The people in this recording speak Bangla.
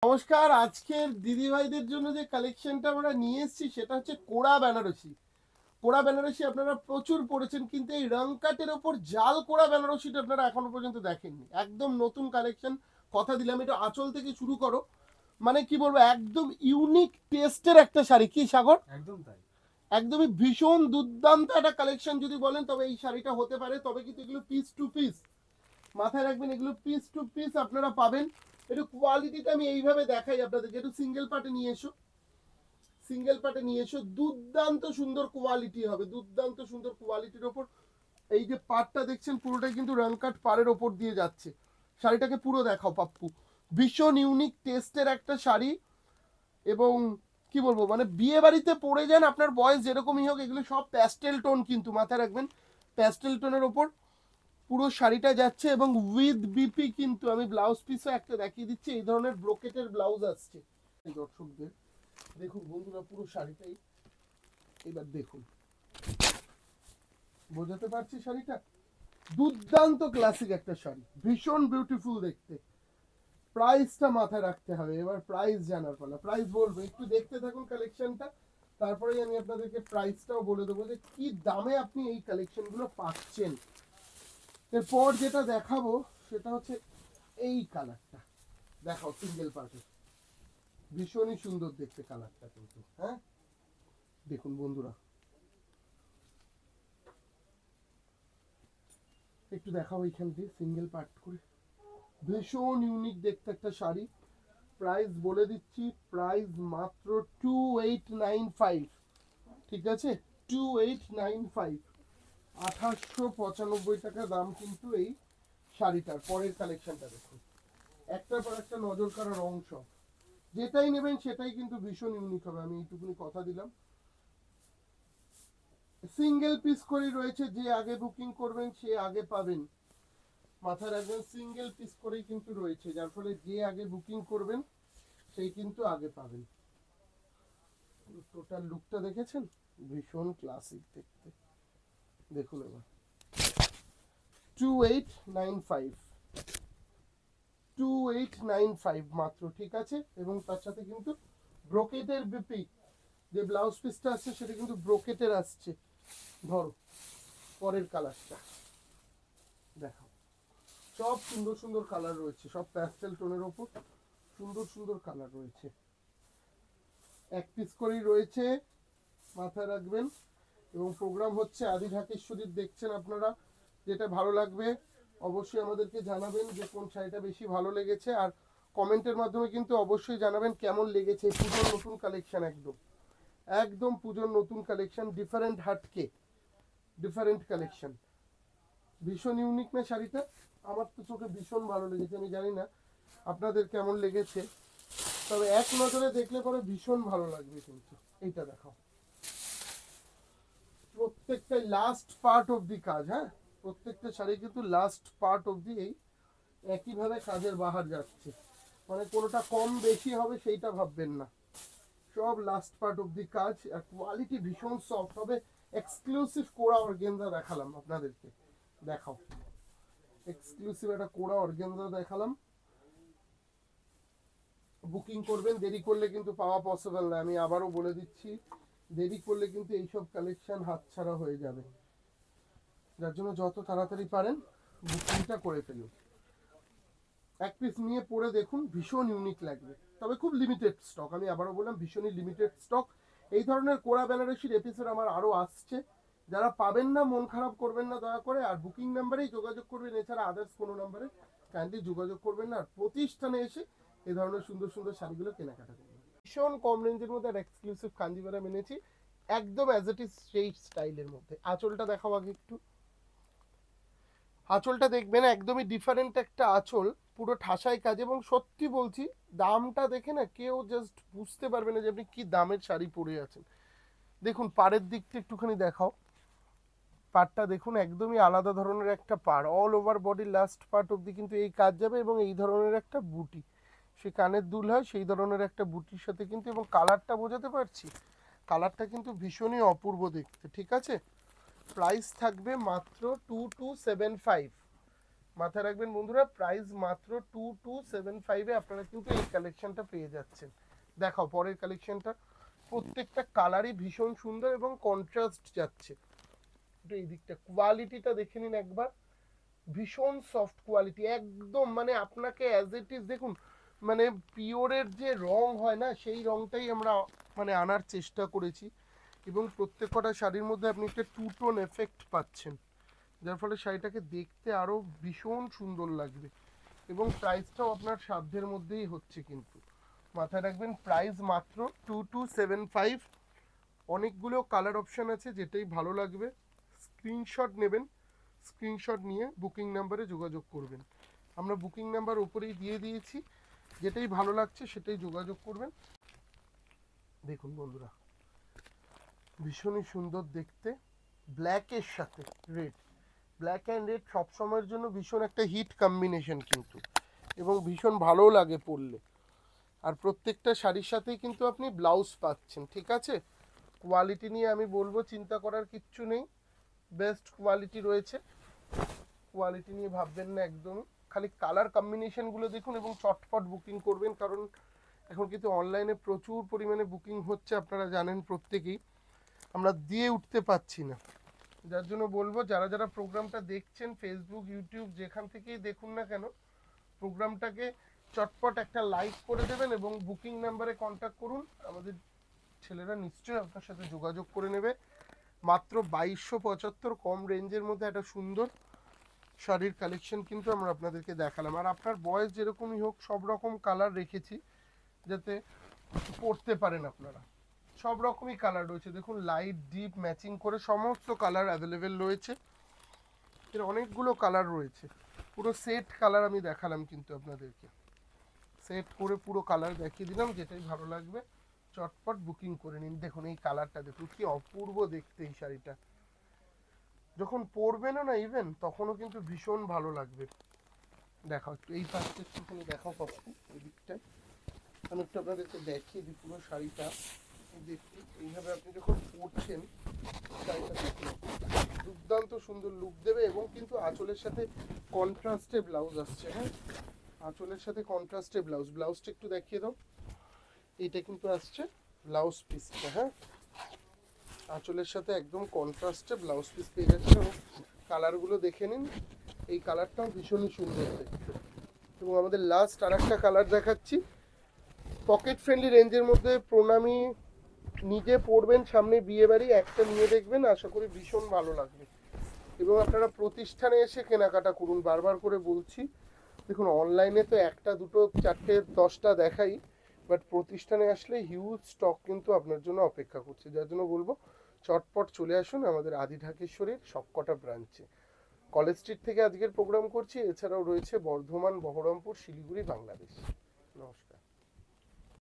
নমস্কার। আজকের দিদি ভাইদের জন্য যে কালেকশনটা আমরা নিয়ে এসেছি সেটা হচ্ছে কোড়া বেনারসি। কোড়া বেনারসি আপনারা প্রচুর পড়েছেন, কিন্তু এই রং কাটের ওপর জাল কোড়া বেনারসিটা আপনারা এখনো পর্যন্ত দেখেননি। একদম নতুন কালেকশন, কথা দিলাম। এটা আঁচল থেকে শুরু করো, মানে কি বলবো, একদম ইউনিক টেস্টের একটা শাড়ি। কি সাগর? একদম তাই। একদমই ভীষণ দুর্দান্ত একটা কালেকশন যদি বলেন তবে এই শাড়িটা হতে পারে। তবে কিন্তু এগুলো পিস টু পিস, মাথায় রাখবেন, এগুলো পিস টু পিস আপনারা পাবেন। একটু কোয়ালিটিটা আমি এইভাবে দেখাই আপনাদেরকে। একটু সিঙ্গেল পার্টে নিয়ে এসো, সিঙ্গেল পার্টে নিয়ে এসো। দুর্দান্ত সুন্দর কোয়ালিটি হবে, দুর্দান্ত সুন্দর কোয়ালিটির ওপর এই যে পাড়টা দেখছেন পুরোটাই কিন্তু রং কাট পাড়ের ওপর দিয়ে যাচ্ছে। শাড়িটাকে পুরো দেখাও পাপ্পু। ভীষণ ইউনিক টেস্টের একটা শাড়ি, এবং কি বলবো, মানে বিয়ে বাড়িতে পরে যান, আপনার বয়স যেরকমই হোক, এগুলো সব প্যাস্টেল টোন, কিন্তু মাথায় রাখবেন প্যাস্টেল টোনের ওপর পুরো শাড়িটা যাচ্ছে। এবং উইথ বিপি কিন্তু আমি ব্লাউজ পিসও একটা দেখিয়ে দিচ্ছি। এই ধরনের ব্রোকেটের ব্লাউজ আসছে দর্শকদের। দেখুন বন্ধুরা, পুরো শাড়িটাই এবার দেখুন, বোঝাতে পারছি শাড়িটা দুর্দান্ত ক্লাসিক একটা শাড়ি, ভীষণ বিউটিফুল দেখতে। প্রাইসটা মাথায় রাখতে হবে। এবার প্রাইস জানার পালা, প্রাইস বলবো, একটু দেখতে থাকুন কালেকশনটা, তারপরেই আমি আপনাদেরকে প্রাইসটাও বলে দেবো যে কি দামে আপনি এই কালেকশনগুলো পাচ্ছেন। এরপর যেটা দেখাবো সেটা হচ্ছে এই কালারটা। দেখাও সিঙ্গেল পার্টে, ভীষণই সুন্দর দেখতে কালারটা কিন্তু। হ্যাঁ দেখুন বন্ধুরা, একটু দেখাও এইখান দিয়ে সিঙ্গেল পার্ট করে। ভীষণ ইউনিক দেখতে একটা শাড়ি। প্রাইস বলে দিচ্ছি, প্রাইস মাত্র 2895। ঠিক আছে, 2895, 2895 টাকা দাম কিন্তু এই শাড়িটার। পরের কালেকশনটা দেখুন, একটার পর একটা নজর কাড়ার অংশ। যেটাই নেবেন সেটাই কিন্তু ভীষণ ইউনিক হবে, আমি এইটুকুনি কথা দিলাম। সিঙ্গেল পিস করেই রয়েছে, যে আগে বুকিং করবেন সে আগে পাবেন। মাথায় রাখবেন সিঙ্গেল পিস করেই কিন্তু রয়েছে, যার ফলে যে আগে বুকিং করবেন সেই কিন্তু আগে পাবেন। টোটাল লুকটা দেখেছেন, ভীষণ ক্লাসিক দেখতে। দেখুন এবার 2895, 2895 মাত্র। ঠিক আছে, এবং তার সাথে কিন্তু ব্রোকেটের বিপি যে ব্লাউজ পিসটা আসছে সেটা কিন্তু ব্রোকেটের আসছে। ধরো পরের কালারটা দেখাও। সব সুন্দর সুন্দর কালার রয়েছে, সব প্যাস্টেল টোনের ওপর সুন্দর সুন্দর কালার রয়েছে। এক পিস করেই রয়েছে, মাথায় রাখবেন। এবং প্রোগ্রাম হচ্ছে আদি ঢাকেশ্বরীর, দেখছেন আপনারা। যেটা ভালো লাগবে অবশ্যই আমাদেরকে জানাবেন যে কোন শাড়িটা বেশি ভালো লেগেছে, আর কমেন্টের মাধ্যমে কিন্তু অবশ্যই জানাবেন কেমন লেগেছে। পুজোর নতুন কালেকশন, একদম একদম পুজোর নতুন কালেকশন, ডিফারেন্ট হাটকে ডিফারেন্ট কালেকশন। ভীষণ ইউনিক না শাড়িটা? আমার তো চোখে ভীষণ ভালো লেগেছে, আমি জানি না আপনাদের কেমন লেগেছে, তবে এক নজরে দেখলে পরে ভীষণ ভালো লাগবে কিন্তু। এইটা দেখাও, প্রত্যেকটাই লাস্ট পার্ট অফ দি কাজ। হ্যাঁ, প্রত্যেকটা শাড়ি কিন্তু লাস্ট পার্ট অফ দি এই একইভাবে কাজের বাহার যাচ্ছে, মানে কোনোটা কম বেশি হবে সেইটা ভাববেন না, সব লাস্ট পার্ট অফ দি কাজ। আর কোয়ালিটি ভীষণ সফট হবে। এক্সক্লুসিভ কোড়া অর্গেনজা দেখালাম আপনাদেরকে, দেখাও এক্সক্লুসিভ একটা কোড়া অর্গেনজা দেখালাম। বুকিং করবেন, দেরি করলে কিন্তু পাওয়া পসিবল না, আমি আবারও বলে দিচ্ছি। দেরি করলে কিন্তু এইসব কালেকশন হাতছাড়া হয়ে যাবে, যার জন্য যত তাড়াতাড়ি পারেন বুকিংটা করে ফেলুন। এক পিস নিয়ে পরে দেখুন, ভীষণ ইউনিক লাগবে, তবে খুব লিমিটেড স্টক। আমি আবারও বললাম ভীষণই লিমিটেড স্টক। এই ধরনের কোড়া বেনারসির এপিসোড আমার আরও আসছে। যারা পাবেন না মন খারাপ করবেন না দয়া করে, আর বুকিং নাম্বারেই যোগাযোগ করবেন, এছাড়া আদার্স কোনো নাম্বারে কাইন্ডলি যোগাযোগ করবেন না। আর প্রতিষ্ঠানে এসে এই ধরনের সুন্দর সুন্দর শাড়িগুলো কেনাকাটা করবেন। ভীষণ কম রেঞ্জের মধ্যে আর এক্সক্লুসিভ কাঞ্জিভারাম এনেছি, একদম অ্যাজ ইট ইজ সেই স্টাইলের মধ্যে। আঁচলটা দেখাও আগে একটু। আঁচলটা দেখবেন একদমই ডিফারেন্ট একটা আঁচল, পুরো ঠাসাই কাজ। এবং সত্যি বলছি, দামটা দেখে না কেউ জাস্ট বুঝতে পারবে না যে আপনি কি দামের শাড়ি পরে আছেন। দেখুন পাড়ের দিকটা একটুখানি দেখাও, পাড়টা দেখুন একদমই আলাদা ধরনের একটা পাড়, all over body last part অবধি কিন্তু এই কাজ যাবে। এবং এই ধরনের একটা বুটি, সে কানের দুল হয় সেই ধরনের একটা বুটির সাথে কিন্তু, এবং কালারটা বোঝাতে পারছি, কালারটা কিন্তু ভীষণই অপূর্ব দেখতে। ঠিক আছে, প্রাইস থাকবে মাত্র 2275, মাথায় রাখবেন বন্ধুরা, প্রাইস মাত্র 2275 এ আপনারা কিন্তু এই কালেকশনটা পেয়ে যাচ্ছেন। দেখাও পরের কালেকশনটা, প্রত্যেকটা কালারই ভীষণ সুন্দর এবং কন্ট্রাস্ট যাচ্ছে। একটু এই দিকটা কোয়ালিটিটা দেখে নিন একবার, ভীষণ সফট কোয়ালিটি একদম, মানে আপনাকে অ্যাজ ইট ইজ দেখুন, মানে পিওরের যে রং হয় না সেই রংটাই আমরা মানে আনার চেষ্টা করেছি। এবং প্রত্যেকটা শাড়ির মধ্যে আপনি একটা টু টোন এফেক্ট পাচ্ছেন, যার ফলে শাড়িটাকে দেখতে আরও ভীষণ সুন্দর লাগবে। এবং প্রাইসটাও আপনার সাধ্যের মধ্যেই হচ্ছে কিন্তু, মাথায় রাখবেন প্রাইস মাত্র 2275। অনেকগুলো কালার অপশান আছে, যেটাই ভালো লাগবে স্ক্রিনশট নেবেন, স্ক্রিনশট নিয়ে বুকিং নাম্বারে যোগাযোগ করবেন। আমরা বুকিং নাম্বার উপরেই দিয়ে দিয়েছি, যেটাই ভালো লাগছে সেটাই যোগাযোগ করবেন। দেখুন বন্ধুরা, ভীষণই সুন্দর দেখতে, ব্ল্যাকের সাথে রেড, ব্ল্যাক অ্যান্ড রেড সবসময়ের জন্য ভীষণ একটা হিট কম্বিনেশন কিন্তু, এবং ভীষণ ভালোও লাগে পরলে। আর প্রত্যেকটা শাড়ির সাথেই কিন্তু আপনি ব্লাউজ পাচ্ছেন, ঠিক আছে। কোয়ালিটি নিয়ে আমি বলবো চিন্তা করার কিচ্ছু নেই, বেস্ট কোয়ালিটি রয়েছে, কোয়ালিটি নিয়ে ভাববেন না একদম। খালি কালার কম্বিনেশনগুলো দেখুন এবং চটপট বুকিং করবেন, কারণ এখন কিন্তু অনলাইনে প্রচুর পরিমাণে বুকিং হচ্ছে, আপনারা জানেন প্রত্যেকেই, আমরা দিয়ে উঠতে পারছি না। যার জন্য বলবো যারা যারা প্রোগ্রামটা দেখছেন ফেসবুক ইউটিউব যেখান থেকেই দেখুন না কেন, প্রোগ্রামটাকে চটপট একটা লাইক করে দেবেন এবং বুকিং নাম্বারে কন্ট্যাক্ট করুন, আমাদের ছেলেরা নিশ্চয়ই আপনার সাথে যোগাযোগ করে নেবে। মাত্র 2275 কম রেঞ্জের মধ্যে একটা সুন্দর শাড়ির কালেকশন কিন্তু আমরা আপনাদেরকে দেখালাম। আর আপনার বয়স যেরকমই হোক সব রকম কালার রেখেছি যাতে পরতে পারেন আপনারা, সব রকমই কালার রয়েছে দেখুন, লাইট ডিপ ম্যাচিং করে সমস্ত কালার অ্যাভেলেবেল রয়েছে। এর অনেকগুলো কালার রয়েছে, পুরো সেট কালার আমি দেখালাম কিন্তু আপনাদেরকে, সেট করে পুরো কালার দেখিয়ে দিলাম, যেটাই ভালো লাগবে চটপট বুকিং করে নিন। দেখুন এই কালারটা দেখুন কি অপূর্ব দেখতে, এই শাড়িটা যখন পরবেন না ইভেন তখনও কিন্তু ভীষণ ভালো লাগবে। দেখাও একটু এই পাশটা একটুখানি দেখাও পাচ্ছি, এই দিকটায় আমি একটু আপনাদেরকে দেখিয়ে দিই পুরো শাড়িটা। দেখুন এইভাবে আপনি যখন পরছেন শাড়িটা দেখুন দুর্দান্ত সুন্দর লুক দেবে, এবং কিন্তু আঁচলের সাথে কন্ট্রাস্টে ব্লাউজ আসছে। হ্যাঁ, আঁচলের সাথে কন্ট্রাস্টে ব্লাউজ, ব্লাউজটা একটু দেখিয়ে দাও, এইটা কিন্তু আসছে ব্লাউজ পিসটা। হ্যাঁ, আঁচলের সাথে একদম কন্ট্রাস্টে ব্লাউজ পিস পেয়ে যাচ্ছে, এবং কালারগুলো দেখে নিন, এই কালারটাও ভীষণই সুন্দর দেখতে। এবং আমাদের লাস্ট আর একটা কালার দেখাচ্ছি, পকেট ফ্রেন্ডলি রেঞ্জের মধ্যে, প্রণামী নিজে পরবেন সামনে বিয়ে বাড়ি, একটা নিয়ে দেখবেন, আশা করি ভীষণ ভালো লাগবে। এবং আপনারা প্রতিষ্ঠানে এসে কেনাকাটা করুন, বারবার করে বলছি। দেখুন অনলাইনে তো একটা দুটো চারটে 10টা দেখাই, বাট প্রতিষ্ঠানে আসলে হিউজ স্টক কিন্তু আপনার জন্য অপেক্ষা করছে, যার জন্য বলবো চটপট চলে আসুন আমাদের আদি ঢাকেশ্বরীর সবকটা ব্রাঞ্চে। কলেজ স্ট্রিট থেকে আজকের প্রোগ্রাম করছি, এছাড়াও রয়েছে বর্ধমান, বহরমপুর, শিলিগুড়ি, বাংলাদেশ। নমস্কার।